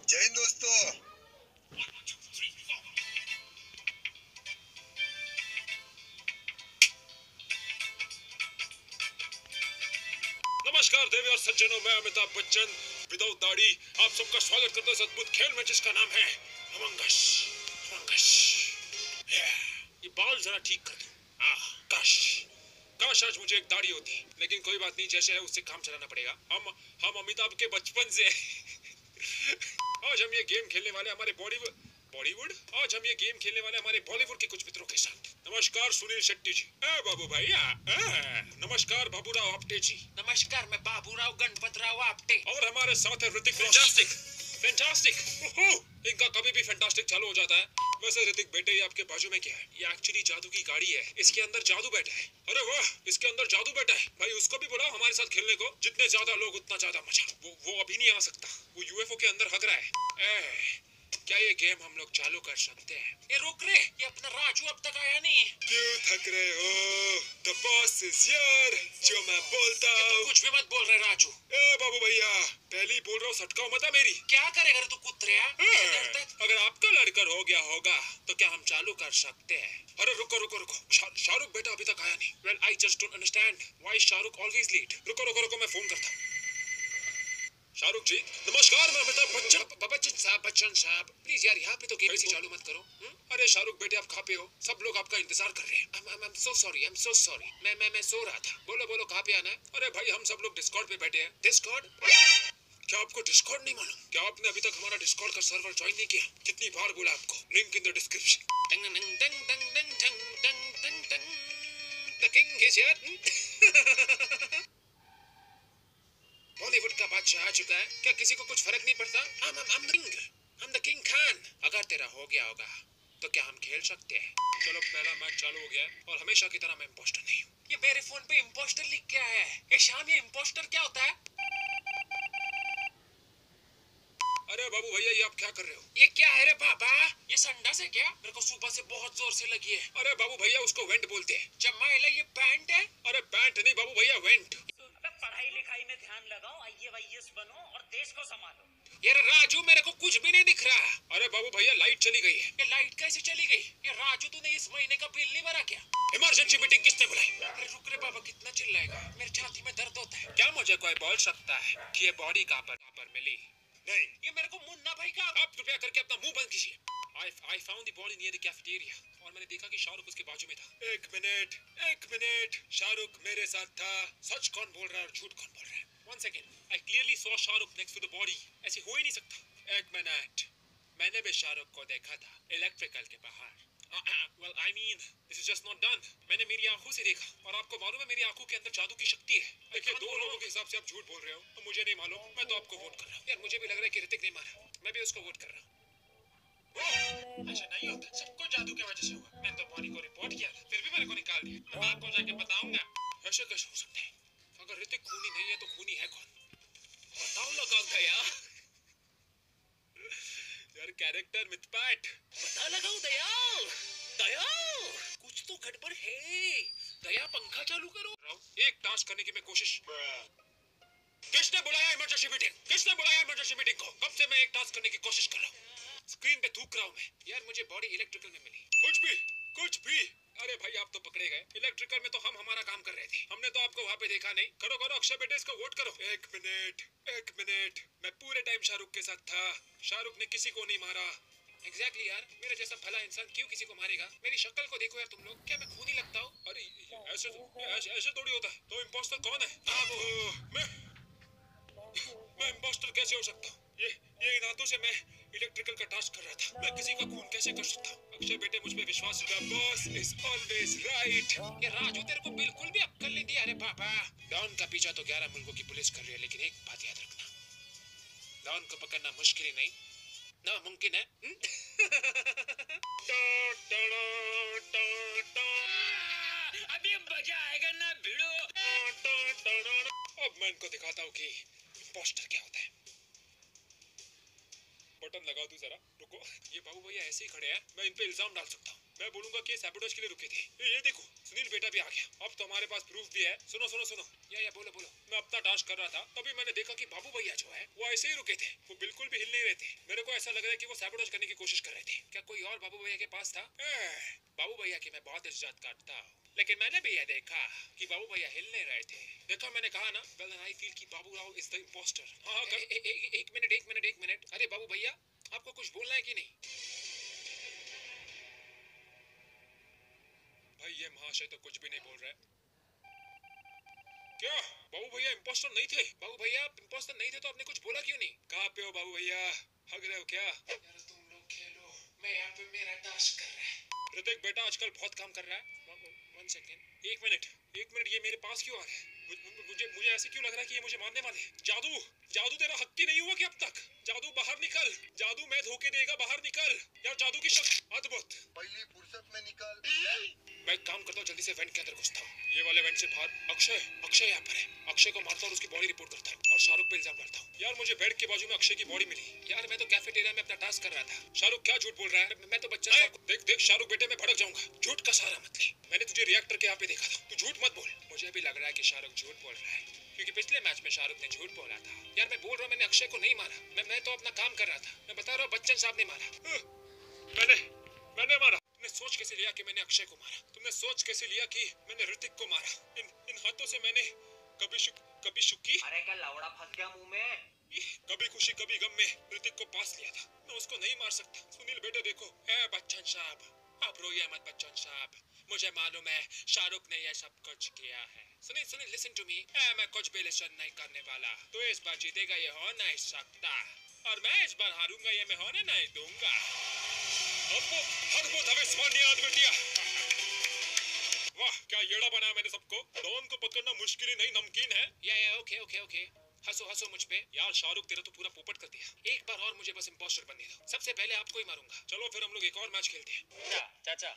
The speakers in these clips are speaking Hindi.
जय हिंद दोस्तों। नमस्कार देवी और सज्जनों, मैं अमिताभ बच्चन विदाउट दाढ़ी आप सबका स्वागत करता हूं इस अद्भुत खेल में जिसका नाम है अमंगस। अमंगस। ये बाल जरा ठीक कर दो। काश काश आज मुझे एक दाढ़ी होती, लेकिन कोई बात नहीं, जैसे है उससे काम चलाना पड़ेगा। हम अमिताभ के बचपन से आज हम ये गेम खेलने वाले हमारे बॉलीवुड आज हम ये गेम खेलने वाले हमारे बॉलीवुड के कुछ मित्रों के साथ। नमस्कार सुनील शेट्टी जी। बाबू भैया। नमस्कार बाबूराव आप्टे जी। नमस्कार, मैं बाबूराव गणपत राव आप्टे। और हमारे साथ है ऋतिक। Fantastic fantastic. इनका कभी भी फैंटास्टिक चालू हो जाता है। वैसे ऋतिक बेटे, ये आपके बाजू में क्या है? ये एक्चुअली जादू की गाड़ी है, इसके अंदर जादू बैठा है। अरे वाह, इसके अंदर जादू बैठा है। भाई उसको भी बुलाओ हमारे साथ खेलने को। जितने ज्यादा लोग उतना ज्यादा मजा। वो अभी नहीं आ सकता, वो यूएफओ के अंदर हग रहा है। क्या ये गेम हम लोग चालू कर सकते हैं? ये रुक रे, ये अपना राजू अब तक आया नहीं है। क्यों थक रहे हो? The boss is here, जो मैं बोलता हूँ। कुछ भी मत बोल रहे राजू। बाबू भैया, पहले ही बोल रहा हूँ, सटकाओ मत मेरी। क्या करेगा रे तू कुत्रिया? अगर आपका लड़कर हो गया होगा तो क्या हम चालू कर सकते हैं? अरे रुको रुको रुको, शाहरुख बेटा अभी तक आया नहीं। Well, I just don't understand why Shahrukh always late. रुको रुको रुको, मैं फोन करता हूँ। शाहरुख जी नमस्कार, मैं अमिताभ बच्चन। बच्चन साहब प्लीज यार, यहाँ पे तो गेम ऐसी चालू मत करो। अरे शाहरुख बेटे, आप कहाँ पे हो? सब लोग आपका इंतजार कर रहे हैं। I'm so sorry। मैं सो रहा था। बोलो बोलो, कहाँ पे आना है? अरे भाई, हम सब लोग डिस्कॉर्ड पे बैठे हैं। डिस्कॉर्ड? क्या आपको डिस्कॉर्ड नहीं मालूम? क्या आपने अभी तक हमारा डिस्कॉर्ड का सर्वर ज्वाइन नहीं किया? कितनी बार बोला आपको? Link in the description. The king is here. Bollywood का बादशाह आ चुका है। क्या किसी को कुछ फर्क नहीं पड़ता? I'm the king Khan. अगर तेरा हो गया होगा तो क्या हम खेल सकते हैं? चलो, पहला मैच चालू हो गया और हमेशा की तरह मैं इम्पोस्टर नहीं हूँ। ये मेरे फोन पे इम्पोस्टर लिख के आया है। ये शाम, ये इम्पोस्टर क्या होता है? अरे बाबू भैया, ये आप क्या कर रहे हो? ये क्या है रे बाबा? ये संडास है क्या? मेरे को सुबह से बहुत जोर से लगी है। अरे बाबू भैया, उसको वेंट बोलते हैं। जमाइला, ये पैंट है? अरे पैंट नहीं बाबू भैया, वेंट। पढ़ाई लिखाई में ध्यान लगाओ, आईएएस बनो और देश को संभालो। यार राजू, मेरे को कुछ भी नहीं दिख रहा। अरे बाबू भैया, लाइट चली गई है। ये लाइट कैसे चली गई? ये राजू, तूने इस महीने का बिल नहीं भरा क्या? इमरजेंसी मीटिंग किसने बुलाई? अरे रुक रे बाबा, कितना चिल्लाएगा? मेरी छाती में दर्द होता है। क्या मुझे कोई बोल सकता है कि ये बॉडी कहाँ पर मिली? नहीं, ये मेरे को मुन्ना भाई का। आप कृपया करके अपना मुंह बंद कीजिए। I found the body near the cafeteria और मैंने देखा कि शाहरुख उसके बाजू में था। एक मिनट, शाहरुख मेरे साथ था। सच कौन बोल रहा है और झूठ कौन बोल रहा है? One second, I clearly saw Shahrukh next to the body। ऐसे हो ही नहीं सकता। एक मिनट, मैंने भी शाहरुख को देखा था इलेक्ट्रिकल के बाहर। Well, I mean, this is just not done। मैंने मेरी आंखों से देखा और आपको मालूम है मेरी आंखों के अंदर जादू की शक्ति है। देखिए, दो लोगों के हिसाब से आप झूठ बोल रहे हो, मुझे नहीं मालूम। मैं तो आपको वोट कर रहा हूँ। यार मुझे भी लग रहा है कि ऋतिक ने मारा, मैं भी उसको वोट कर रहा हूँ। ऐसा नहीं होता, सबको जादू की वजह से हुआ। मैंने तो बॉडी को रिपोर्ट किया, फिर भी मेरे को निकाल दिया। मैं आपको जाके बताऊंगा। ऐसे कैसे हो सकता है? अगर ऋतिक खूनी नहीं है तो खूनी है कौन? बताओ लगाओ दया। यार कैरेक्टर मिथपाट। पता लगाओ दयाल। दयाल, कुछ तो गड़बड़ है। दया, पंखा चालू करो। एक टास्क करने की मैं कोशिश। किसने बुलाया इमरजेंसी मीटिंग? किसने बुलाया इमरजेंसी मीटिंग को? कब से मैं एक टास्क करने की कोशिश कर रहा हूँ, स्क्रीन पे थूक रहा हूँ मैं। यार मुझे बॉडी इलेक्ट्रिकल में मिली। कुछ भी। अरे भाई, आप तो पकड़े गए। इलेक्ट्रिकल में तो हम हमारा काम कर रहे थे। हमने तो आपको वहाँ पे देखा नहीं। करो अक्षय बेटे, इसको वोट करो। एक मिनट, मैं पूरे टाइम शाहरुख के साथ था। शाहरुख ने किसी को नहीं मारा। एग्जैक्टली यार, मेरे जैसा भला इंसान क्यों किसी को मारेगा? मेरी शक्ल को देखो यार तुम लोग, क्या मैं खूनी लगता हूँ? अरे ऐसे थोड़ी होता है। तो इम्पोस्टर कौन है? मैं इम्पोस्टर कैसे हो सकता हूँ? ये इन हाथों से मैं इलेक्ट्रिकल का टास्क कर रहा था। मैं किसी का खून कैसे कर सकता हूँ? अक्षय बेटे, मुझ पे विश्वास रखा। Boss is always right. ये राजू, तेरे को बिल्कुल भी अक्ल नहीं दिया रे बाबा। डॉन का पीछा तो 11 मुल्कों की पुलिस कर रही है, लेकिन एक बात याद रखना, डॉन को पकड़ना मुश्किल ही नहीं, नामुमकिन है। अभी मजा आएगा ना भिड़ो। अब मैं इनको दिखाता हूँ कि इम्पोस्टर क्या होता है। बटन लगा दूं जरा, रुको। ये बाबू भैया ऐसे ही खड़े हैं, मैं इन पे इल्जाम डाल सकता हूँ। मैं बोलूंगा कि सैबोटेज के लिए रुके थे। ये देखो, सुनील बेटा भी आ गया। अब तो हमारे पास प्रूफ भी है। सुनो सुनो सुनो। या बोलो बोलो। मैं अपना टास्क कर रहा था, तभी मैंने देखा कि बाबू भैया जो है वो ऐसे ही रुके थे। वो बिल्कुल भी हिल नहीं रहे थे। मेरे को ऐसा लग रहा है कि वो सैबोटेज करने की कोशिश कर रहे थे। क्या कोई और बाबू भैया के पास था? बाबू भैया की मैं बहुत इज्जत करता हूँ, लेकिन मैंने भी ये देखा कि बाबू भैया हिल नहीं रहे थे। देखा, मैंने कहा ना, वेल आई फील कि Babu Rao is the impostor. हाँ हाँ एक मिनट। अरे बाबू भैया, आपको कुछ बोलना है कि नहीं? भाई ये महाशय तो कुछ भी नहीं बोल रहे। क्या बाबू भैया इम्पोस्टर नहीं थे? बाबू भैया इम्पोस्टर नहीं थे तो आपने कुछ बोला क्यों नहीं? कहाँ पे हो बाबू भैया? हग रहे हो क्या? यार तुम लोग खेलो, मैं यहाँ पे मेरा टास्क कर रहा है। ऋतिक बेटा आजकल बहुत काम कर रहा है। One second. एक मिनट, ये मेरे पास क्यों आ रहा है? मुझे ऐसे क्यों लग रहा है कि ये मुझे मारने वाले? जादू जादू तेरा हक की नहीं हुआ कि अब तक? जादू बाहर निकल। जादू मैं धोखे देगा, बाहर निकल यार। जादू की शक्ति अद्भुत। पहली फुर्सत में निकल। मैं एक काम करता हूँ, जल्दी से वेंट के अंदर घुसता हूँ। ये वाले वेंट से बाहर। अक्षय यहाँ पर है। अक्षय को मारता हूँ, उसकी बॉडी रिपोर्ट करता हूँ और शाहरुख पे इल्जाम डालता हूँ। यार मुझे बेड के बाजू में अक्षय की बॉडी मिली। यार मैं तो कैफेटेरिया में अपना टास्क कर रहा था। शाहरुख क्या झूठ बोल रहा है? मैं तो बच्चन साहब को देख शाहरुख बेटे, मैं भड़क जाऊंगा। झूठ का सहारा मत ले। मैंने तुझे रिएक्टर के यहाँ पे देखा था। तू झूठ मत बोल। मुझे भी लग रहा है कि शाहरुख झूठ बोल रहा है, क्योंकि पिछले मैच में शाहरुख ने झूठ बोला था। यार मैं बोल रहा हूँ मैंने अक्षय को नहीं मारा। मैं तो अपना काम कर रहा था। मैं बता रहा हूँ बच्चन साहब ने मारा। मैंने मारा। तुमने सोच कैसे लिया कि मैंने अक्षय को मारा? तुमने सोच कैसे लिया कि मैंने ऋतिक को मारा? इन हाथों से मैंने कभी शुकी, अरे क्या लौड़ा फंस गया मुंह में? कभी खुशी कभी गम में ऋतिक को पास लिया था। मैं उसको नहीं मार सकता। सुनील बेटे देखो। बच्चन साहब, आप रोइए मत बच्चन साहब। मुझे मालूम है शाहरुख ने यह सब कुछ किया है। Sunil listen to me. मैं कुछ भी लिसन नहीं करने वाला। तो इस बार जीतेगा ये हो नहीं सकता, और मैं इस बार हारूंगा ये मैं होने नहीं दूंगा। अद्भुत अविस्मरणीय अद्वितीय। वाह क्या येड़ा बनाया मैंने सबको। डॉन को पकड़ना मुश्किल ही नहीं, नमकीन है। या ओके। हंसो मुझ पे। यार शाहरुख तेरा तो पूरा पोपट कर दिया। एक बार और मुझे बस इम्पोस्टर बनने दो। सबसे पहले आपको ही मारूंगा। चलो फिर हम लोग एक और मैच खेलते हैं। चाचा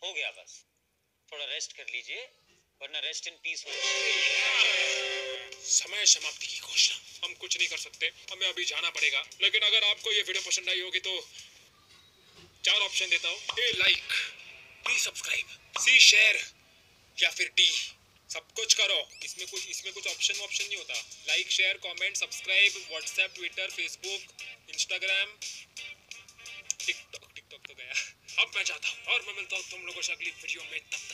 हो गया, बस थोड़ा रेस्ट कर लीजिए, वरना रेस्ट इन पीस हो। समय समाप्ति की घोषणा। हम कुछ नहीं कर सकते, हमें अभी जाना पड़ेगा। लेकिन अगर आपको ये वीडियो पसंद आई होगी तो 4 ऑप्शन देता हूँ। A like, B subscribe, C share, या फिर डी सब कुछ करो। इसमें कुछ ऑप्शन नहीं होता। Like share comment subscribe, WhatsApp Twitter Facebook Instagram TikTok तो गया। अब मैं जाता हूँ और मैं मिलता हूँ तुम लोगों से अगली वीडियो में। तब तक